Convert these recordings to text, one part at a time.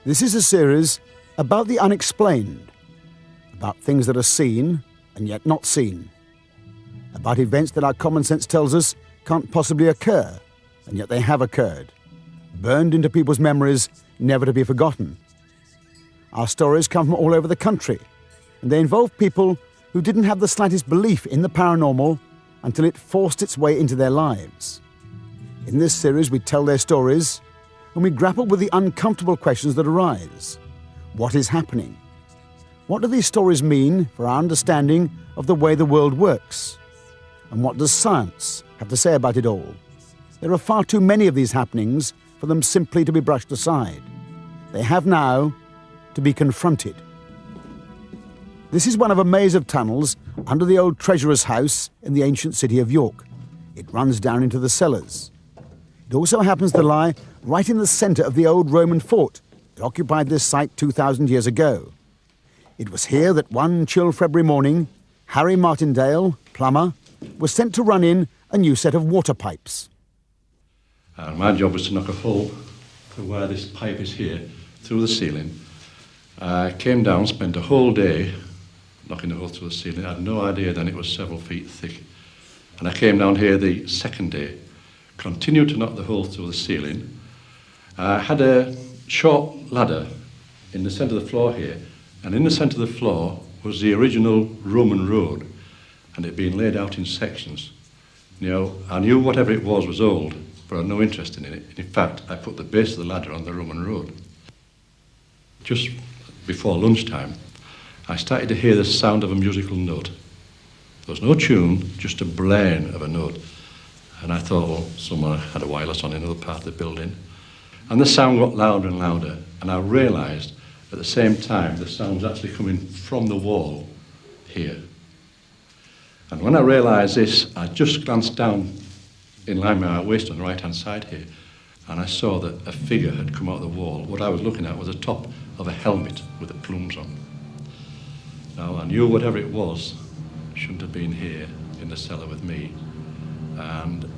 This is a series about the unexplained, about things that are seen and yet not seen, about events that our common sense tells us can't possibly occur, and yet they have occurred, burned into people's memories, never to be forgotten. Our stories come from all over the country, and they involve people who didn't have the slightest belief in the paranormal until it forced its way into their lives. In this series, we tell their stories, and we grapple with the uncomfortable questions that arise. What is happening? What do these stories mean for our understanding of the way the world works? And what does science have to say about it all? There are far too many of these happenings for them simply to be brushed aside. They have now to be confronted. This is one of a maze of tunnels under the old treasurer's house in the ancient city of York. It runs down into the cellars. It also happens to lie right in the centre of the old Roman fort that occupied this site 2,000 years ago. It was here that one chill February morning, Harry Martindale, plumber, was sent to run in a new set of water pipes. And my job was to knock a hole to where this pipe is here, through the ceiling. I came down, spent a whole day knocking a hole through the ceiling. I had no idea then it was several feet thick. And I came down here the second day, continued to knock the hole through the ceiling. I had a short ladder in the centre of the floor here, and in the centre of the floor was the original Roman road, and it had been laid out in sections. You know, I knew whatever it was old, but I had no interest in it. In fact, I put the base of the ladder on the Roman road. Just before lunchtime, I started to hear the sound of a musical note. There was no tune, just a blaring of a note. And I thought, well, someone had a wireless on in another part of the building. And the sound got louder and louder, and I realised at the same time the sound was actually coming from the wall here. And when I realised this, I just glanced down in line with my waist on the right-hand side here, and I saw that a figure had come out of the wall. What I was looking at was the top of a helmet with the plumes on. Now, I knew whatever it was shouldn't have been here in the cellar with me. And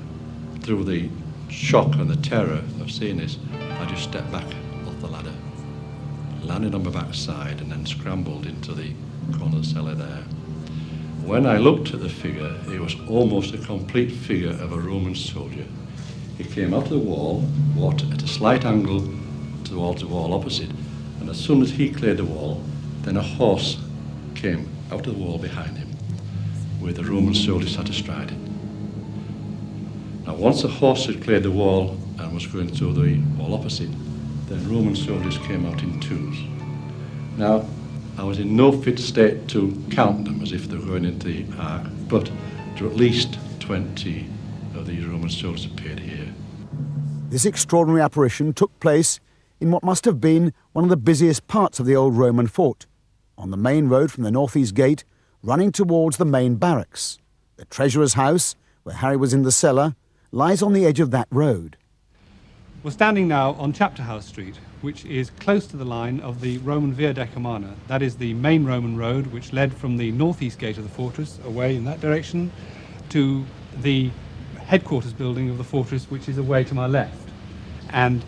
through the shock and the terror of seeing this, I just stepped back off the ladder, landed on my backside, and then scrambled into the corner of the cellar there. When I looked at the figure, it was almost a complete figure of a Roman soldier. He came out of the wall, walked at a slight angle towards the wall opposite, and as soon as he cleared the wall, then a horse came out of the wall behind him, with a Roman soldier sat astride it. Now, once the horse had cleared the wall and was going through the wall opposite, then Roman soldiers came out in twos. Now, I was in no fit state to count them as if they were going into the ark, but there were at least 20 of these Roman soldiers appeared here. This extraordinary apparition took place in what must have been one of the busiest parts of the old Roman fort, on the main road from the northeast gate, running towards the main barracks. The treasurer's house, where Harry was in the cellar, lies on the edge of that road. We're standing now on Chapter House Street, which is close to the line of the Roman Via Decumana. That is the main Roman road which led from the northeast gate of the fortress, away in that direction, to the headquarters building of the fortress, which is away to my left. And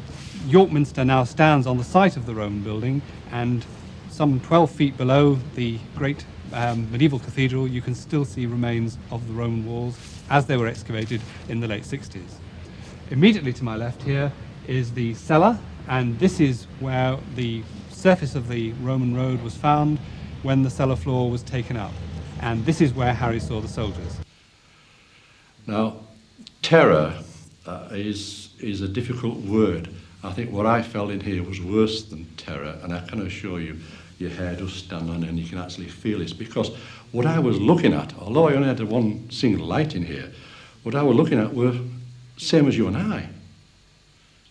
York Minster now stands on the site of the Roman building, and some 12 feet below the great medieval cathedral, you can still see remains of the Roman walls as they were excavated in the late 60s. Immediately to my left here is the cellar, and this is where the surface of the Roman road was found when the cellar floor was taken up. And this is where Harry saw the soldiers. Now, terror is a difficult word. I think what I felt in here was worse than terror, and I can assure you, your hair does stand on and you can actually feel this, because what I was looking at, although I only had one single light in here, what I was looking at were same as you and I.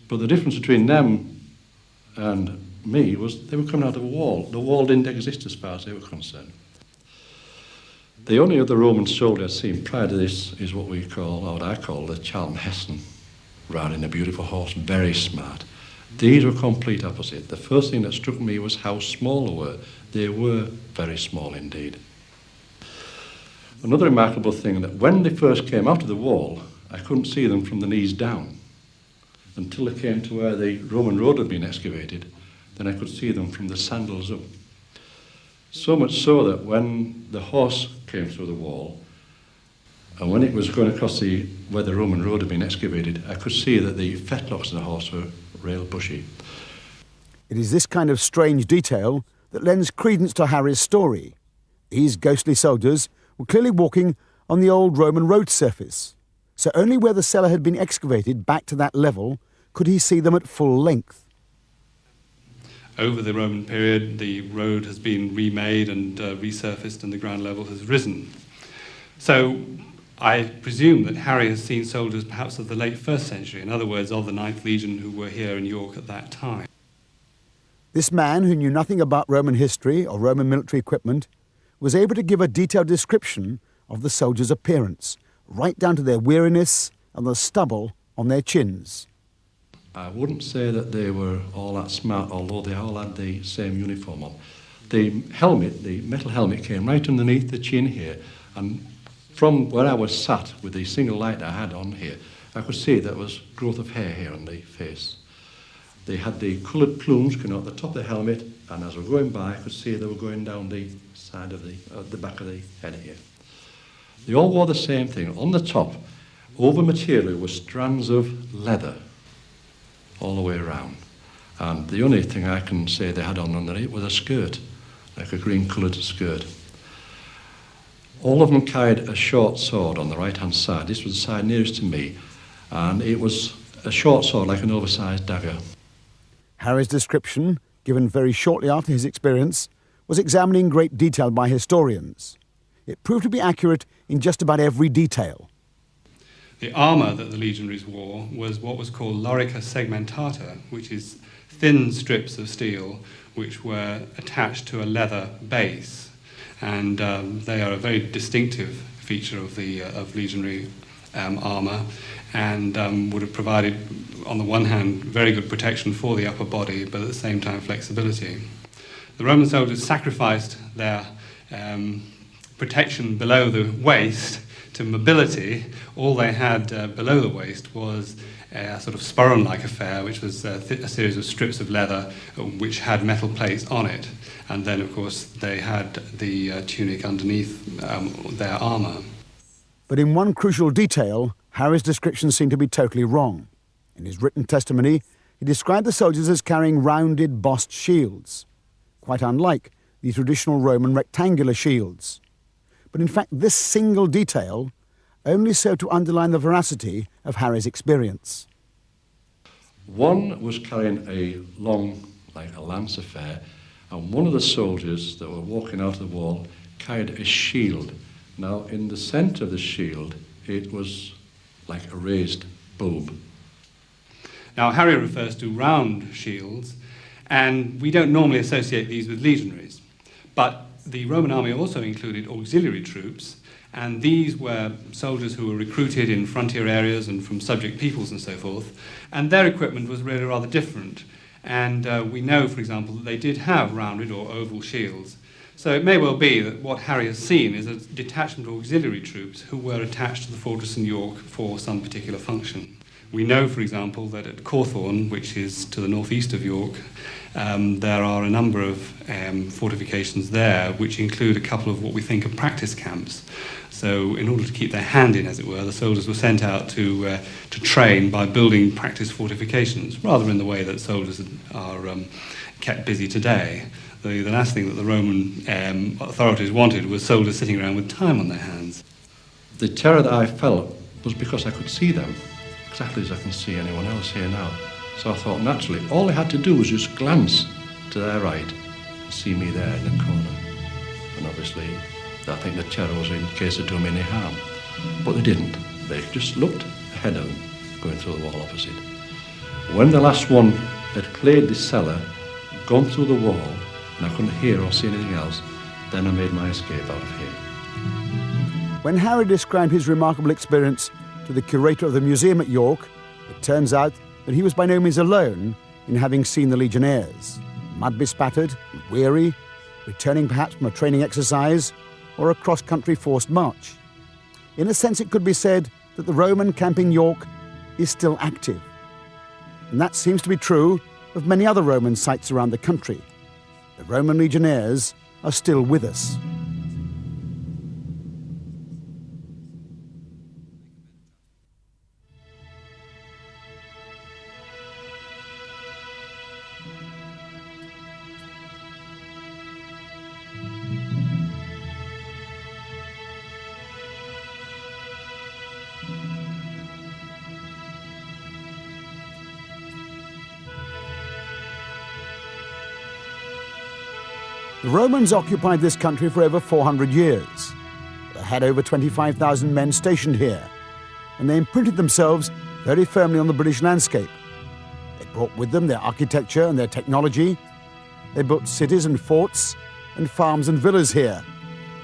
But the difference between them and me was they were coming out of a wall. The wall didn't exist as far as they were concerned. The only other Roman soldier I'd seen prior to this is what we call, or what I call, the Charlton Heston, riding a beautiful horse, very smart. These were complete opposite. The first thing that struck me was how small they were. They were very small indeed. Another remarkable thing, that when they first came out of the wall, I couldn't see them from the knees down until they came to where the Roman road had been excavated. then I could see them from the sandals up. So much so that when the horse came through the wall, and when it was going across where the Roman road had been excavated, I could see that the fetlocks of the horse were real bushy. It is this kind of strange detail that lends credence to Harry's story. These ghostly soldiers were clearly walking on the old Roman road surface, so only where the cellar had been excavated back to that level could he see them at full length. Over the Roman period, the road has been remade and resurfaced, and the ground level has risen. So I presume that Harry has seen soldiers perhaps of the late 1st century, in other words, of the 9th Legion who were here in York at that time. This man, who knew nothing about Roman history or Roman military equipment, was able to give a detailed description of the soldiers' appearance, right down to their weariness and the stubble on their chins. I wouldn't say that they were all that smart, although they all had the same uniform on. The helmet, the metal helmet, came right underneath the chin here, and from where I was sat with the single light I had on here, I could see there was growth of hair here on the face. They had the coloured plumes coming out the top of the helmet, and as we were going by, I could see they were going down the side of the back of the head here. They all wore the same thing. On the top, over material, were strands of leather all the way around. And the only thing I can say they had on underneath was a skirt, like a green-coloured skirt. All of them carried a short sword on the right-hand side. This was the side nearest to me, and it was a short sword like an oversized dagger. Harry's description, given very shortly after his experience, was examined in great detail by historians. It proved to be accurate in just about every detail. The armour that the legionaries wore was what was called lorica segmentata, which is thin strips of steel which were attached to a leather base, and they are a very distinctive feature of legionary armour, and would have provided, on the one hand, very good protection for the upper body, but at the same time flexibility. The Roman soldiers sacrificed their protection below the waist to mobility. All they had below the waist was a sort of sporran-like affair, which was a series of strips of leather which had metal plates on it. And then, of course, they had the tunic underneath their armour. But in one crucial detail, Harry's description seemed to be totally wrong. In his written testimony, he described the soldiers as carrying rounded, bossed shields, quite unlike the traditional Roman rectangular shields. But in fact, this single detail only served to underline the veracity of Harry's experience. One was carrying a long, like a lance affair, and one of the soldiers that were walking out of the wall carried a shield. Now, in the centre of the shield, it was like a raised bulb. Now, Harry refers to round shields, and we don't normally associate these with legionaries. But the Roman army also included auxiliary troops, and these were soldiers who were recruited in frontier areas and from subject peoples and so forth, and their equipment was really rather different. And we know, for example, that they did have rounded or oval shields. So it may well be that what Harry has seen is a detachment of auxiliary troops who were attached to the fortress in York for some particular function. We know, for example, that at Cawthorne, which is to the northeast of York, there are a number of fortifications there which include a couple of what we think are practice camps. So in order to keep their hand in, as it were, the soldiers were sent out to train by building practice fortifications, rather in the way that soldiers are kept busy today. The last thing that the Roman authorities wanted was soldiers sitting around with time on their hands. The terror that I felt was because I could see them, exactly as I can see anyone else here now. So I thought, naturally, all they had to do was just glance to their right and see me there in the corner. And obviously, I think the terror was in case of doing me any harm. But they didn't. They just looked ahead of them, going through the wall opposite. When the last one had cleared the cellar, gone through the wall, and I couldn't hear or see anything else, then I made my escape out of here. When Harry described his remarkable experience to the curator of the museum at York, it turns out that he was by no means alone in having seen the Legionnaires, mud-bespattered and weary, returning perhaps from a training exercise or a cross-country forced march. In a sense, it could be said that the Roman camp in York is still active. And that seems to be true of many other Roman sites around the country. The Roman Legionnaires are still with us. The Romans occupied this country for over 400 years. They had over 25,000 men stationed here, and they imprinted themselves very firmly on the British landscape. They brought with them their architecture and their technology. They built cities and forts and farms and villas here,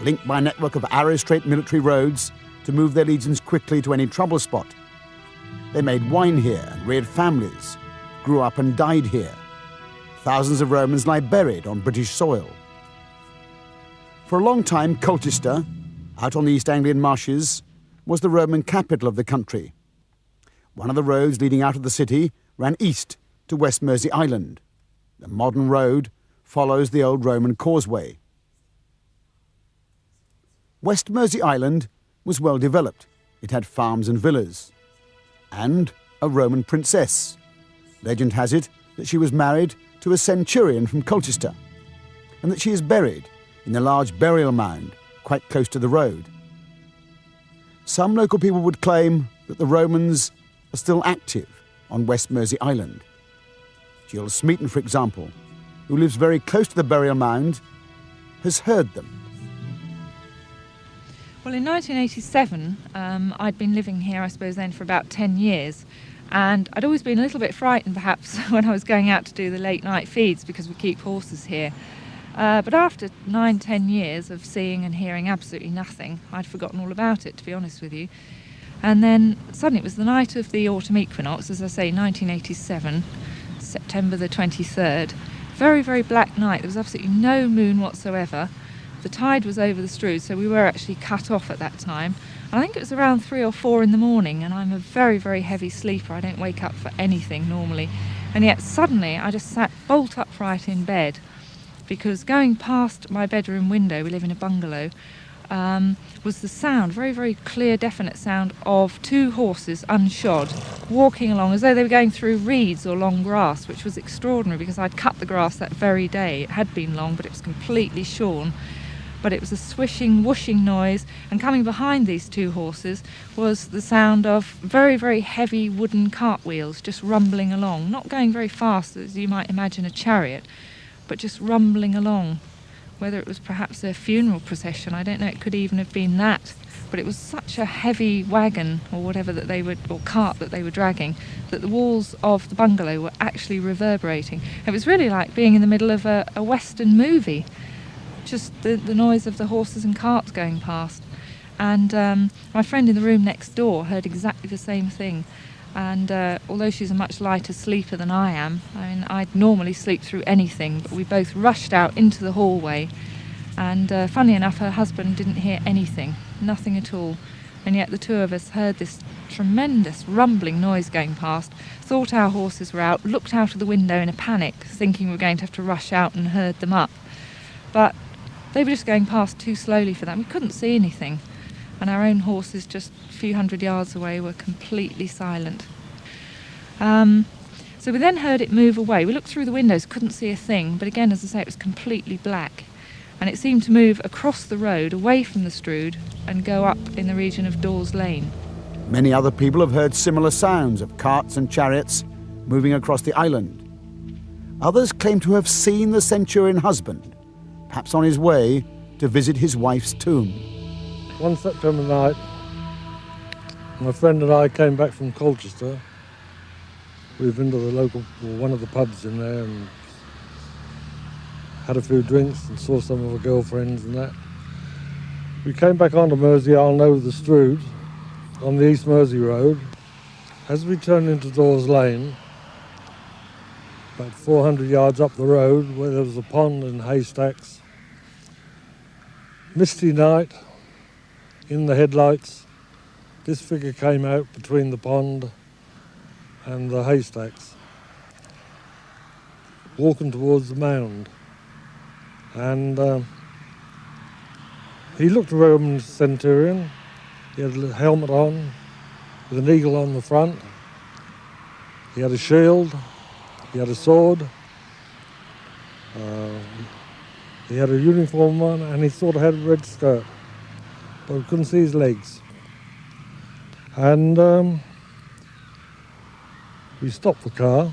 linked by a network of arrow-straight military roads to move their legions quickly to any trouble spot. They made wine here and reared families, grew up and died here. Thousands of Romans lie buried on British soil. For a long time, Colchester, out on the East Anglian marshes, was the Roman capital of the country. One of the roads leading out of the city ran east to West Mersey Island. The modern road follows the old Roman causeway. West Mersey Island was well developed. It had farms and villas. And a Roman princess. Legend has it that she was married to a centurion from Colchester, and that she is buried in a large burial mound quite close to the road. Some local people would claim that the Romans are still active on West Mersey Island. Jill Smeaton, for example, who lives very close to the burial mound, has heard them. Well, in 1987, I'd been living here, I suppose then, for about 10 years. And I'd always been a little bit frightened, perhaps, when I was going out to do the late night feeds, because we keep horses here. But after 9-10 years of seeing and hearing absolutely nothing, I'd forgotten all about it, to be honest with you. And then suddenly it was the night of the autumn equinox, as I say, 1987, September the 23rd. Very, very black night. There was absolutely no moon whatsoever. The tide was over the Strood, so we were actually cut off at that time. And I think it was around 3 or 4 in the morning, and I'm a very, very heavy sleeper. I don't wake up for anything normally. And yet suddenly I just sat bolt upright in bed, because going past my bedroom window, we live in a bungalow, was the sound, very, very clear, definite sound of 2 horses unshod, walking along as though they were going through reeds or long grass, which was extraordinary because I'd cut the grass that very day. It had been long, but it was completely shorn. But it was a swishing, whooshing noise, and coming behind these 2 horses was the sound of very, very heavy wooden cartwheels just rumbling along, not going very fast as you might imagine a chariot, but just rumbling along. Whether it was perhaps a funeral procession, I don't know, it could even have been that. But it was such a heavy wagon or whatever that they were, or cart that they were dragging, that the walls of the bungalow were actually reverberating. It was really like being in the middle of a Western movie, just the noise of the horses and carts going past. And my friend in the room next door heard exactly the same thing. And although she's a much lighter sleeper than I am, I mean, I'd normally sleep through anything, but we both rushed out into the hallway. And funny enough, her husband didn't hear anything, nothing at all. And yet the 2 of us heard this tremendous rumbling noise going past, thought our horses were out, looked out of the window in a panic, thinking we were going to have to rush out and herd them up. But they were just going past too slowly for that. We couldn't see anything. And our own horses just a few hundred yards away were completely silent. So we then heard it move away. We looked through the windows, couldn't see a thing, but again, as I say, it was completely black. And it seemed to move across the road, away from the Strood, and go up in the region of Dawes Lane. Many other people have heard similar sounds of carts and chariots moving across the island. Others claim to have seen the centurion husband, perhaps on his way to visit his wife's tomb. One September night, my friend and I came back from Colchester. We've been to the local, or one of the pubs in there, and had a few drinks and saw some of our girlfriends and that. We came back onto Mersey Island over the Strood on the East Mersey Road. As we turned into Dawes Lane, about 400 yards up the road, where there was a pond and haystacks, misty night, in the headlights, this figure came out between the pond and the haystacks. walking towards the mound. And he looked a Roman centurion. He had a helmet on, with an eagle on the front. He had a shield. He had a sword. He had a uniform on, and he sort of had a red skirt, but we couldn't see his legs. And we stopped the car,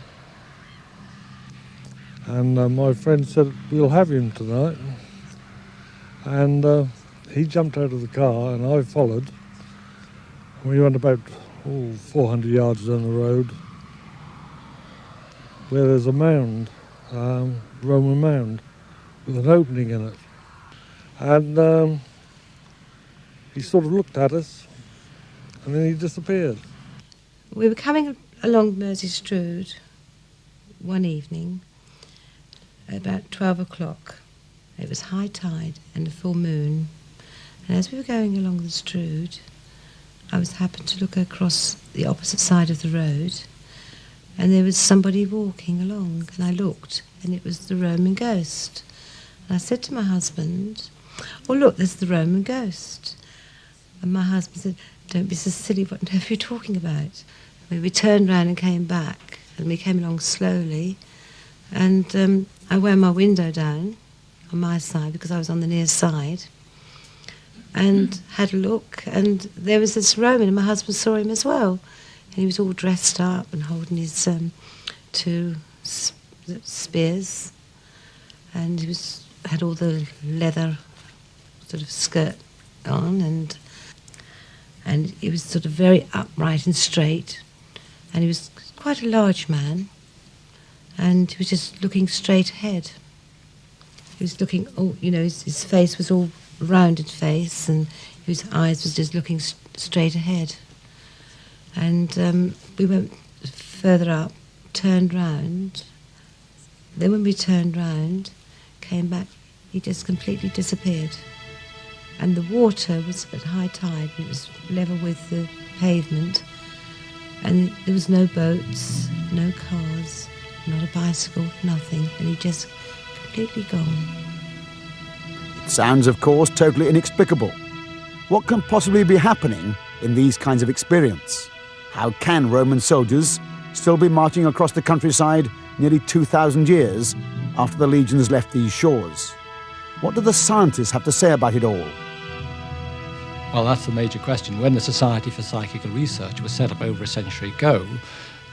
and my friend said, "We'll have him tonight." And he jumped out of the car, and I followed. We went about 400 yards down the road, where there's a mound, Roman mound, with an opening in it. And he sort of looked at us, and then he disappeared. We were coming along Mersey Strood one evening at about 12 o'clock. It was high tide and a full moon. And as we were going along the Strood, I happened to look across the opposite side of the road, and there was somebody walking along, and I looked, and it was the Roman ghost. And I said to my husband, "Oh, look, there's the Roman ghost." And my husband said, "Don't be so silly, what on earth are you talking about?" We turned round and came back, and we came along slowly, and I wound my window down on my side, because I was on the near side, and had a look, and there was this Roman, and my husband saw him as well. And he was all dressed up and holding his 2 spears, and he had all the leather sort of skirt on, and he was sort of very upright and straight, and he was quite a large man, and he was just looking straight ahead. He was looking, his face was all rounded face, and his eyes was just looking straight ahead. And we went further up, turned round. Then when we turned round, came back, he just completely disappeared. And the water was at high tide, and it was level with the pavement. And there was no boats, no cars, not a bicycle, nothing. And he just completely gone. It sounds, of course, totally inexplicable. What can possibly be happening in these kinds of experience? How can Roman soldiers still be marching across the countryside nearly 2,000 years after the legions left these shores? What do the scientists have to say about it all? Well, that's the major question. When the Society for Psychical Research was set up over a century ago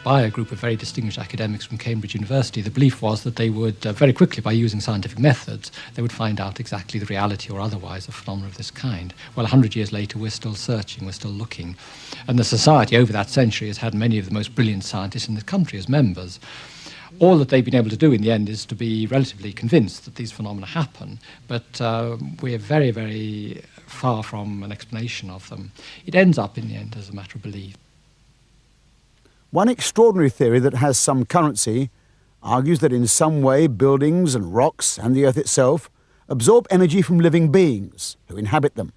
by a group of very distinguished academics from Cambridge University, the belief was that they would, very quickly, by using scientific methods, they would find out exactly the reality or otherwise of phenomena of this kind. Well, 100 years later, we're still searching, we're still looking. And the Society, over that century, has had many of the most brilliant scientists in the country as members. All that they've been able to do in the end is to be relatively convinced that these phenomena happen, but we're very, very far from an explanation of them. It ends up, in the end, as a matter of belief. One extraordinary theory that has some currency argues that in some way buildings and rocks and the earth itself absorb energy from living beings who inhabit them,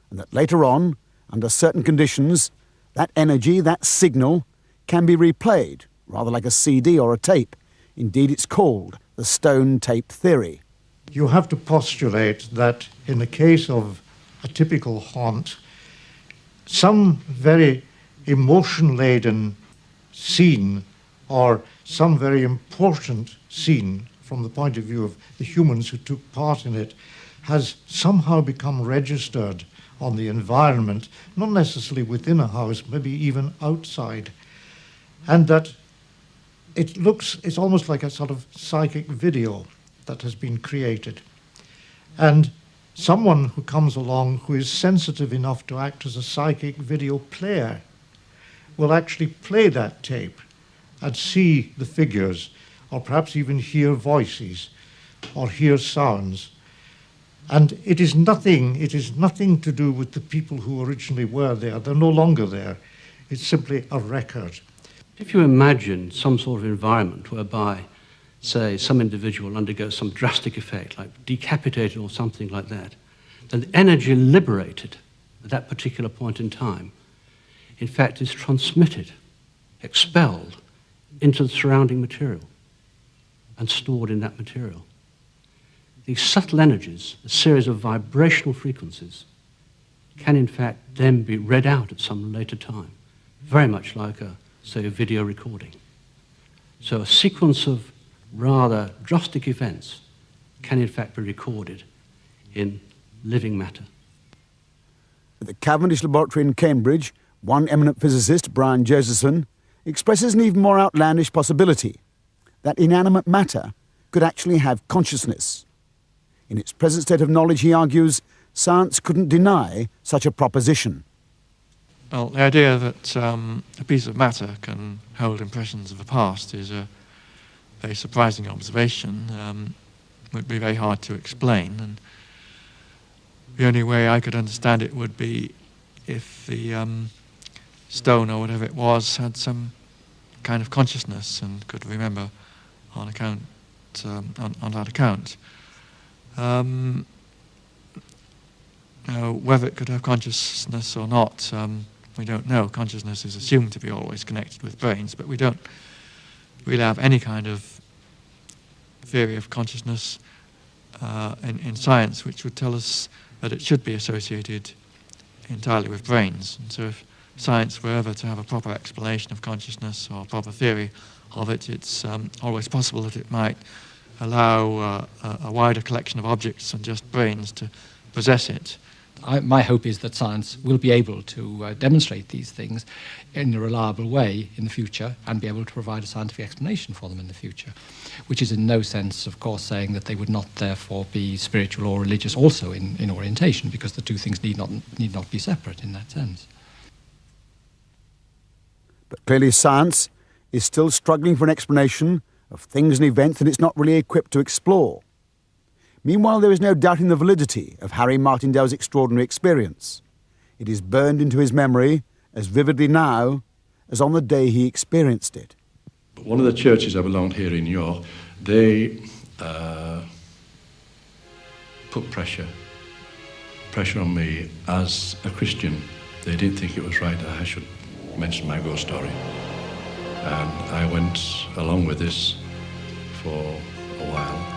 and that later on, under certain conditions, that energy, that signal, can be replayed, rather like a CD or a tape. Indeed, it's called the stone tape theory. You have to postulate that in the case of a typical haunt, some very emotion-laden scene or some very important scene from the point of view of the humans who took part in it has somehow become registered on the environment, not necessarily within a house, maybe even outside, and that it's almost like a sort of psychic video that has been created. And someone who comes along who is sensitive enough to act as a psychic video player will actually play that tape and see the figures, or perhaps even hear voices, or hear sounds. And it is nothing to do with the people who originally were there. They're no longer there. It's simply a record. If you imagine some sort of environment whereby, say, some individual undergoes some drastic effect, like decapitated or something like that, then the energy liberated at that particular point in time, in fact, is transmitted, expelled into the surrounding material. and stored in that material. These subtle energies, a series of vibrational frequencies, can in fact then be read out at some later time, very much like say, a video recording. So a sequence of rather drastic events can in fact be recorded in living matter. At the Cavendish Laboratory in Cambridge, one eminent physicist, Brian Josephson, expresses an even more outlandish possibility, that inanimate matter could actually have consciousness. In its present state of knowledge, he argues, science couldn't deny such a proposition. Well, the idea that a piece of matter can hold impressions of the past is a very surprising observation. Would be very hard to explain, and the only way I could understand it would be if the stone or whatever it was had some kind of consciousness and could remember on account on that account. Now, whether it could have consciousness or not, we don't know. Consciousness is assumed to be always connected with brains, but we don't really have any kind of theory of consciousness in science which would tell us that it should be associated entirely with brains. And so if science were ever to have a proper explanation of consciousness or a proper theory of it, it's always possible that it might allow a wider collection of objects than just brains to possess it. My hope is that science will be able to demonstrate these things in a reliable way in the future and be able to provide a scientific explanation for them in the future, which is in no sense, of course, saying that they would not therefore be spiritual or religious also in orientation, because the two things need not be separate in that sense. But clearly science is still struggling for an explanation of things and events that it's not really equipped to explore. Meanwhile, there is no doubting the validity of Harry Martindale's extraordinary experience. It is burned into his memory as vividly now as on the day he experienced it. One of the churches I belonged here in York, they put pressure on me as a Christian. They didn't think it was right that I should mention my ghost story. And I went along with this for a while.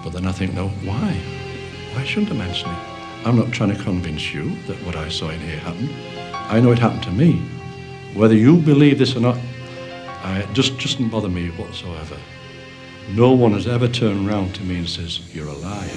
But then I think, no, why? Why shouldn't I mention it? I'm not trying to convince you that what I saw in here happened. I know it happened to me. Whether you believe this or not, it just doesn't bother me whatsoever. No one has ever turned around to me and says, you're a liar.